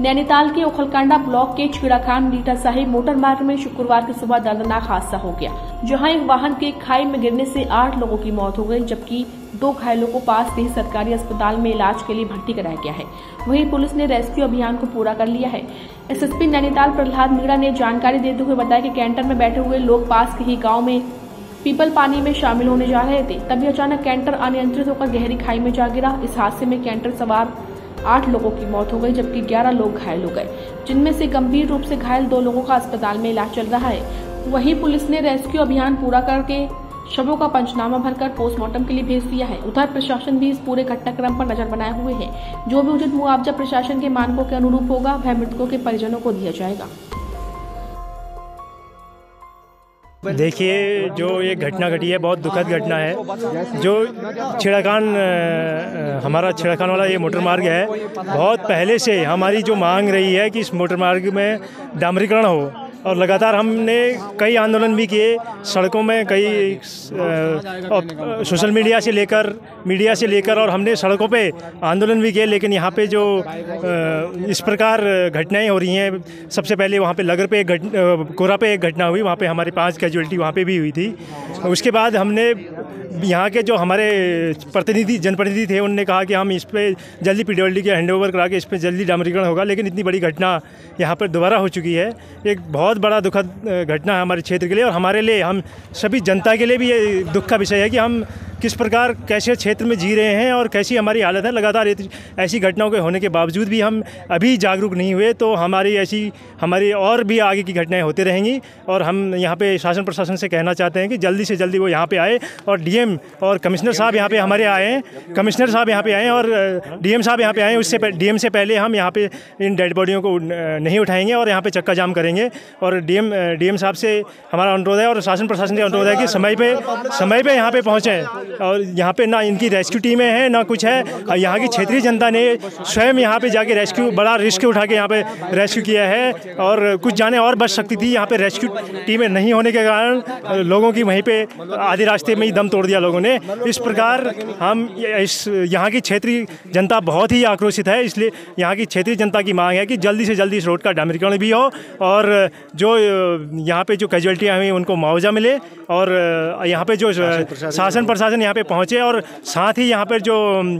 नैनीताल के ओखलकांडा ब्लॉक के छीड़ाखान रीटा साहिब मोटर मार्ग में शुक्रवार की सुबह दर्दनाक हादसा हो गया, जहां एक वाहन के खाई में गिरने से 8 लोगों की मौत हो गई, जबकि 2 घायलों को पास के ही सरकारी अस्पताल में इलाज के लिए भर्ती कराया गया है। वहीं पुलिस ने रेस्क्यू अभियान को पूरा कर लिया है। एसएसपी नैनीताल प्रहलाद मीणा ने जानकारी देते हुए बताया कि कैंटर में बैठे हुए लोग पास के ही गाँव में पीपल पानी में शामिल होने जा रहे थे, तभी अचानक कैंटर अनियंत्रित होकर गहरी खाई में जा गिरा। इस हादसे में कैंटर सवार 8 लोगों की मौत हो गई, जबकि 11 लोग घायल हो गए, जिनमें से गंभीर रूप से घायल 2 लोगों का अस्पताल में इलाज चल रहा है। वहीं पुलिस ने रेस्क्यू अभियान पूरा करके शवों का पंचनामा भरकर पोस्टमार्टम के लिए भेज दिया है। उधर प्रशासन भी इस पूरे घटनाक्रम पर नजर बनाए हुए है। जो भी उचित मुआवजा प्रशासन के मानकों के अनुरूप होगा, वह मृतकों के परिजनों को दिया जाएगा। देखिए, जो ये घटना घटी है बहुत दुखद घटना है। जो छीड़ाखान हमारा छीड़ाखान वाला ये मोटर मार्ग है, बहुत पहले से हमारी जो मांग रही है कि इस मोटर मार्ग में डामरीकरण हो, और लगातार हमने कई आंदोलन भी किए सड़कों में, कई सोशल मीडिया से लेकर और हमने सड़कों पे आंदोलन भी किए। लेकिन यहाँ पे जो इस प्रकार घटनाएं हो रही हैं, सबसे पहले वहाँ पे लगड़ पे कोरा पे एक घटना हुई, वहाँ पे हमारी 5 कैजुअल्टी वहाँ पे भी हुई थी। उसके बाद हमने यहाँ के जो हमारे जनप्रतिनिधि थे, उनने कहा कि हम इस पर जल्दी पीडब्ल्यूडी के हैंडओवर करा के इस पर जल्दी डामरीकरण होगा। लेकिन इतनी बड़ी घटना यहाँ पर दोबारा हो चुकी है। एक बहुत बड़ा दुखद घटना है हमारे क्षेत्र के लिए, और हमारे लिए, हम सभी जनता के लिए भी ये दुख का विषय है कि हम किस प्रकार कैसे क्षेत्र में जी रहे हैं और कैसी हमारी हालत है। लगातार ऐसी घटनाओं के होने के बावजूद भी हम अभी जागरूक नहीं हुए, तो हमारी और भी आगे की घटनाएं होती रहेंगी। और हम यहाँ पे शासन प्रशासन से कहना चाहते हैं कि जल्दी से जल्दी वो यहाँ पे आए, और डीएम और कमिश्नर साहब यहाँ पे हमारे आए हैं, कमिश्नर साहब यहाँ पे आए और डीएम साहब यहाँ पे आए। उससे डीएम से पहले हम यहाँ पे इन डेड बॉडियों को नहीं उठाएंगे और यहाँ पे चक्का जाम करेंगे। और डीएम साहब से हमारा अनुरोध है और शासन प्रशासन से अनुरोध है कि समय पे यहाँ पे पहुँचें। और यहाँ पे ना इनकी रेस्क्यू टीमें हैं, ना कुछ है। यहाँ की क्षेत्रीय जनता ने स्वयं यहाँ पे जाके बड़ा रिस्क उठा के यहाँ पे रेस्क्यू किया है, और कुछ जाने और बच सकती थी। यहाँ पे रेस्क्यू टीमें नहीं होने के कारण लोगों की वहीं पे आधे रास्ते में ही दम तोड़ दिया लोगों ने। इस प्रकार यहाँ की क्षेत्रीय जनता बहुत ही आक्रोशित है। इसलिए यहाँ की क्षेत्रीय जनता की मांग है कि जल्दी से जल्दी इस रोड का डामरीकरण भी हो, और जो यहाँ पे जो कैजुअल्टियाँ हुई उनको मुआवजा मिले, और यहाँ पे जो शासन प्रशासन यहाँ पे पहुँचे, और साथ ही यहाँ पर जो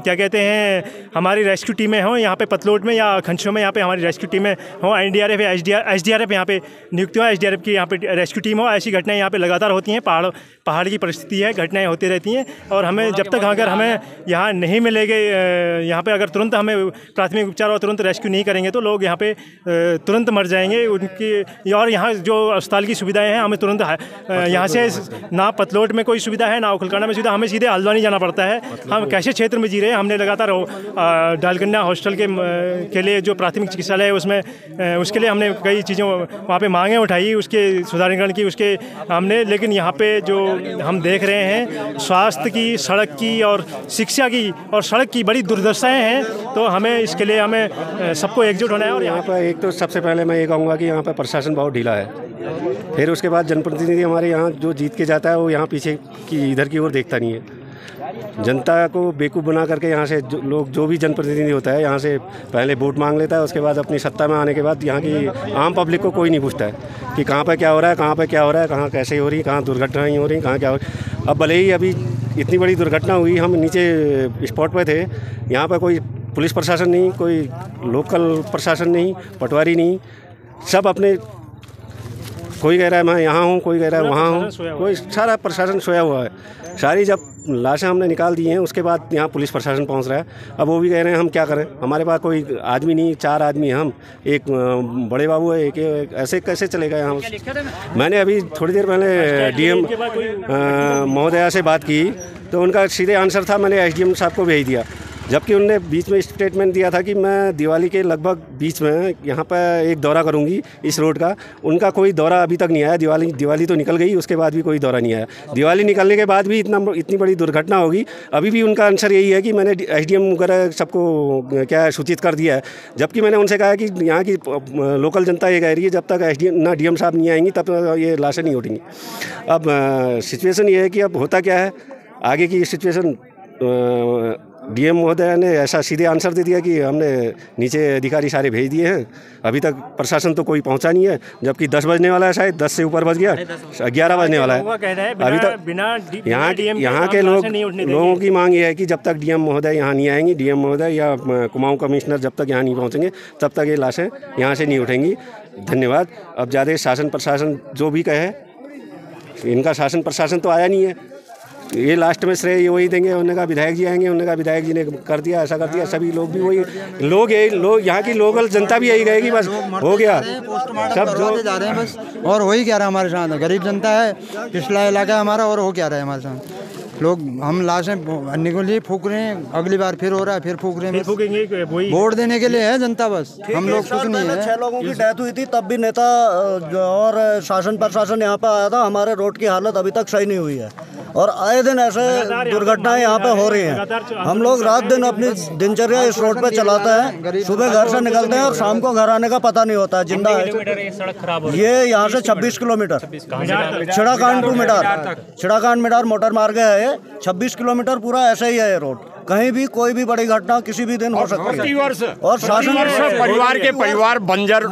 क्या कहते हैं हमारी रेस्क्यू टीमें हों यहाँ पे पतलोट में या खंडसों में, यहाँ पे हमारी रेस्क्यू टीमें हों, एनडीआरएफ या एसडीआरएफ यहाँ पे नियुक्त हो, एसडीआरएफ की यहाँ पे रेस्क्यू टीम हो। ऐसी घटनाएं यहाँ पे लगातार होती हैं। पहाड़ की परिस्थिति है, घटनाएं होती रहती हैं, और हमें जब तक अगर हमें यहाँ नहीं मिलेंगे, यहाँ पे अगर तुरंत हमें प्राथमिक उपचार और तुरंत रेस्क्यू नहीं करेंगे तो लोग यहाँ पे तुरंत मर जाएंगे उनकी। और यहाँ जो अस्पताल की सुविधाएँ हैं, हमें तुरंत यहाँ से ना पतलोट में कोई सुविधा है, ना ओखलकांडा में सुविधा, हमें सीधे हल्द्वानी जाना पड़ता है। हम कैसे क्षेत्र में जी रहे हैं। हमने लगातार डालकन्या हॉस्टल के लिए जो प्राथमिक चिकित्सालय है उसमें उसके लिए हमने कई चीज़ों वहाँ पे मांगें उठाई, उसके सुधारीकरण की, उसके हमने। लेकिन यहाँ पे जो हम देख रहे हैं स्वास्थ्य की, सड़क की और शिक्षा की और सड़क की बड़ी दुर्दशाएं हैं, तो हमें इसके लिए हमें सबको एकजुट होना है। और यहाँ पर एक तो सबसे पहले मैं ये कहूँगा कि यहाँ पर प्रशासन बहुत ढीला है। फिर उसके बाद जनप्रतिनिधि हमारे यहाँ जो जीत के जाता है वो यहाँ पीछे की इधर की ओर देखता नहीं है। जनता को बेवकूफ़ बना करके यहाँ से जो भी जनप्रतिनिधि होता है यहाँ से पहले वोट मांग लेता है। उसके बाद अपनी सत्ता में आने के बाद यहाँ की आम पब्लिक को कोई नहीं पूछता है कि कहाँ पर क्या हो रहा है, कहाँ पर क्या हो रहा है, कहाँ कैसे हो रही है, कहाँ दुर्घटनाएँ हो रही हैं, कहाँ क्या हो रही है। अब भले ही अभी इतनी बड़ी दुर्घटना हुई, हम नीचे स्पॉट पर थे, यहाँ पर कोई पुलिस प्रशासन नहीं, कोई लोकल प्रशासन नहीं, पटवारी नहीं, सब अपने, कोई कह रहा है मैं यहाँ हूँ, कोई कह रहा है वहाँ हूँ, कोई सारा प्रशासन सोया हुआ है। सारी जब लाशें हमने निकाल दी हैं उसके बाद यहाँ पुलिस प्रशासन पहुँच रहा है। अब वो भी कह रहे हैं हम क्या करें, हमारे पास कोई आदमी नहीं, 4 आदमी हैं हम, एक बड़े बाबू है, एक ऐसे कैसे चलेगा यहाँ। मैंने अभी थोड़ी देर पहले डीएम महोदया से बात की तो उनका सीधे आंसर था, मैंने एसडीएम साहब को भेज दिया। जबकि उनने बीच में स्टेटमेंट दिया था कि मैं दिवाली के लगभग बीच में यहाँ पर एक दौरा करूँगी इस रोड का। उनका कोई दौरा अभी तक नहीं आया। दिवाली तो निकल गई, उसके बाद भी कोई दौरा नहीं आया। दिवाली निकलने के बाद भी इतनी बड़ी दुर्घटना होगी, अभी भी उनका आंसर यही है कि मैंने एसडीएम वगैरह सबको क्या सूचित कर दिया है। जबकि मैंने उनसे कहा कि यहाँ की लोकल जनता ये कह रही है जब तक ना डीएम साहब नहीं आएंगी तब ये लाशें नहीं उठेंगी। अब सिचुएशन ये है कि अब होता क्या है, आगे की सिचुएशन डीएम महोदय ने ऐसा सीधे आंसर दे दिया कि हमने नीचे अधिकारी सारे भेज दिए हैं, अभी तक प्रशासन तो कोई पहुंचा नहीं है, जबकि 10 बजने वाला है, शायद 10 से ऊपर बज गया, 11 बजने वाला है अभी तक। यहाँ के लोगों की मांग ये है कि जब तक डीएम महोदय यहाँ नहीं आएंगी, डीएम महोदय या कुमाऊं कमिश्नर जब तक यहाँ नहीं पहुँचेंगे तब तक ये लाशें यहाँ से नहीं उठेंगी। धन्यवाद। अब ज़्यादा शासन प्रशासन जो भी कहे, इनका शासन प्रशासन तो आया नहीं है, ये लास्ट में श्रेय वही देंगे, उन्होंने कहा विधायक जी आएंगे, उन्होंने कहा विधायक जी ने कर दिया, ऐसा कर दिया। सभी लोग भी वही लोग यहाँ की लोकल जनता भी यही कहेगी बस हो गया, सब जो जा रहे हैं बस। और वही क्या रहा हमारे साथ, गरीब जनता है, पिछला इलाका हमारा, और हो क्या रहा है हमारे साथ। लोग हम लाशें भरने के लिए फूक रहे हैं, अगली बार फिर हो रहा है, फिर फूक रहे हैं, वोट देने के लिए है जनता बस, हम लोग कुछ नहीं है। 6 लोगों की डेथ हुई थी, तब भी नेता और शासन प्रशासन यहाँ पे आया था, हमारे रोड की हालत अभी तक सही नहीं हुई है, और आए दिन ऐसे दुर्घटनाएं यहाँ पे हो रही हैं। हम लोग रात दिन अपनी दिनचर्या इस रोड पे चलाते हैं, सुबह घर से निकलते हैं और शाम को घर आने का पता नहीं होता है। जिंदा है ये यहाँ से 26 किलोमीटर छिड़ाकांड टू मिडार, छिड़ाकांड मिडार मोटर मार्ग है, 26 किलोमीटर पूरा ऐसा ही है ये रोड। कहीं भी कोई भी बड़ी घटना किसी भी दिन हो सकती है, और शासन परिवार के परिवार बंजर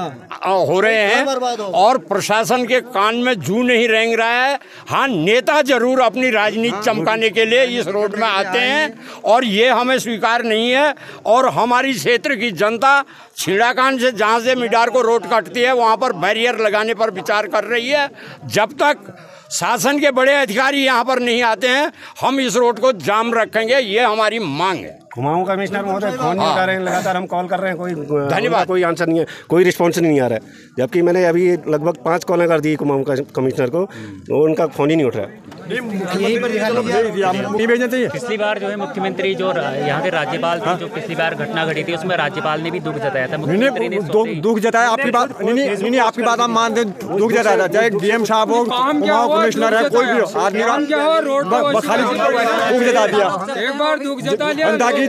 हो रहे हैं, और प्रशासन के कान में जू नहीं रेंग रहा है। हाँ, नेता जरूर अपनी राजनीति चमकाने के लिए इस रोड में आते हैं, और ये हमें स्वीकार नहीं है। और हमारी क्षेत्र की जनता छिड़ाकान से जहाँ से मिडार को रोड कटती है वहाँ पर बैरियर लगाने पर विचार कर रही है। जब तक शासन के बड़े अधिकारी यहाँ पर नहीं आते हैं, हम इस रोड को जाम रखेंगे, ये हमारी मांग है। कुमाऊं कमिश्नर महोदय फोन नहीं उठा रहे हैं, लगातार हम कॉल कर रहे हैं, कोई धन्यवाद, कोई आंसर नहीं है, कोई रिस्पॉन्स नहीं आ रहा है। जबकि मैंने अभी लगभग 5 कॉलें कर दी कुमाऊं कमिश्नर को, तो उनका फोन ही नहीं उठ रहा है। पिछली बार जो है मुख्यमंत्री जो यहाँ के राज्यपाल थे, जो पिछली बार घटना घटी थी उसमें राज्यपाल ने भी दुख जताया था। दुख जताया, आपकी बात नहीं, आपकी बात हम मानते, दुख जताया था, चाहे डीएम साहब हो, कमिश्नर है, कोई भी हो, आदमी खाली दुख जता दिया, एक बार दुख जता लिया, ताकि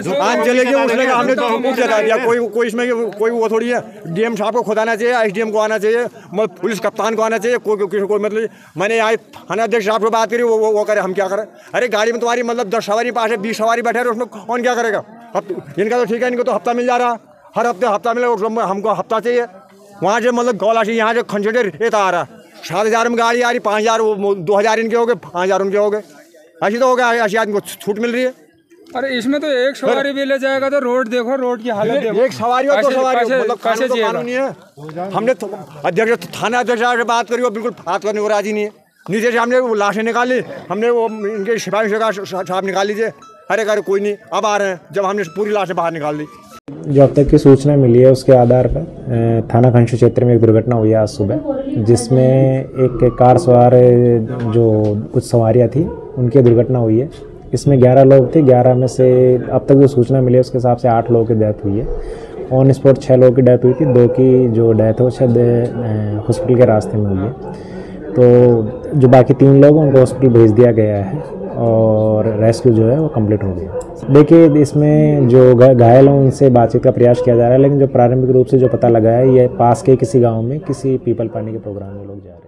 दुकान चलेगी, उसने हमने दुख जता दिया। कोई इसमें कोई वो थोड़ी है, डीएम साहब को खुद आना चाहिए, एसडीएम को आना चाहिए, पुलिस कप्तान को आना चाहिए, कोई मतलब मैंने यहाँ थाना अध्यक्ष साहब से बात करी, वो करे, हम क्या करें। अरे गाड़ी में तुम्हारी मतलब 10 सवारी पास है, 20 सवारी बैठे, उसमें कौन क्या करेगा। इनका तो ठीक है, इनको तो हफ्ता मिल जा रहा, हर हफ्ते हफ्ता मिले, हमको हफ्ता चाहिए। वहाँ से मतलब गौलाशी यहाँ से खंचेटे रेत आ रहा, 7,000 में गाड़ी आ रही, 5,000 2,000 इनके हो गए, 5,000 उनके हो गए, ऐसी तो हो गया, ऐसी आदमी को छूट मिल रही है। अरे इसमें तो एक सवारी भी ले जाएगा तो रोड देखो, रोड की हालत देखो। एक सवारी और 2 सवारी मतलब कानूनी है। हमने अध्यक्ष थाना अध्यक्ष से बात करी, वो बिल्कुल बात करने को राजी नहीं है। नीचे से हमने वो लाशें निकाली, हमने वो इनके सिपाही से कहा साहब निकाल लीजिए, अरे कोई नहीं, अब आ रहे हैं, जब हमने पूरी लाशें बाहर निकाल दी। जो अब तक की सूचना मिली है उसके आधार पर थाना खंडशु क्षेत्र में एक दुर्घटना हुई आज सुबह, जिसमें एक कार सवार जो कुछ सवारियां थी उनकी दुर्घटना हुई है। इसमें 11 लोग थे, 11 में से अब तक जो सूचना मिली है उसके हिसाब से 8 लोगों की डेथ हुई है। ऑन स्पॉट 6 लोगों की डेथ हुई थी, 2 की जो डेथ है वो शायद हॉस्पिटल के रास्ते में हुई है। तो जो बाकी 3 लोग उनको हॉस्पिटल भेज दिया गया है और रेस्क्यू जो है वो कंप्लीट हो गया। देखिए, इसमें जो घायल हों उनसे बातचीत का प्रयास किया जा रहा है, लेकिन जो प्रारंभिक रूप से जो पता लगा है ये पास के किसी गांव में किसी पीपल पानी के प्रोग्राम में लोग जा रहे हैं।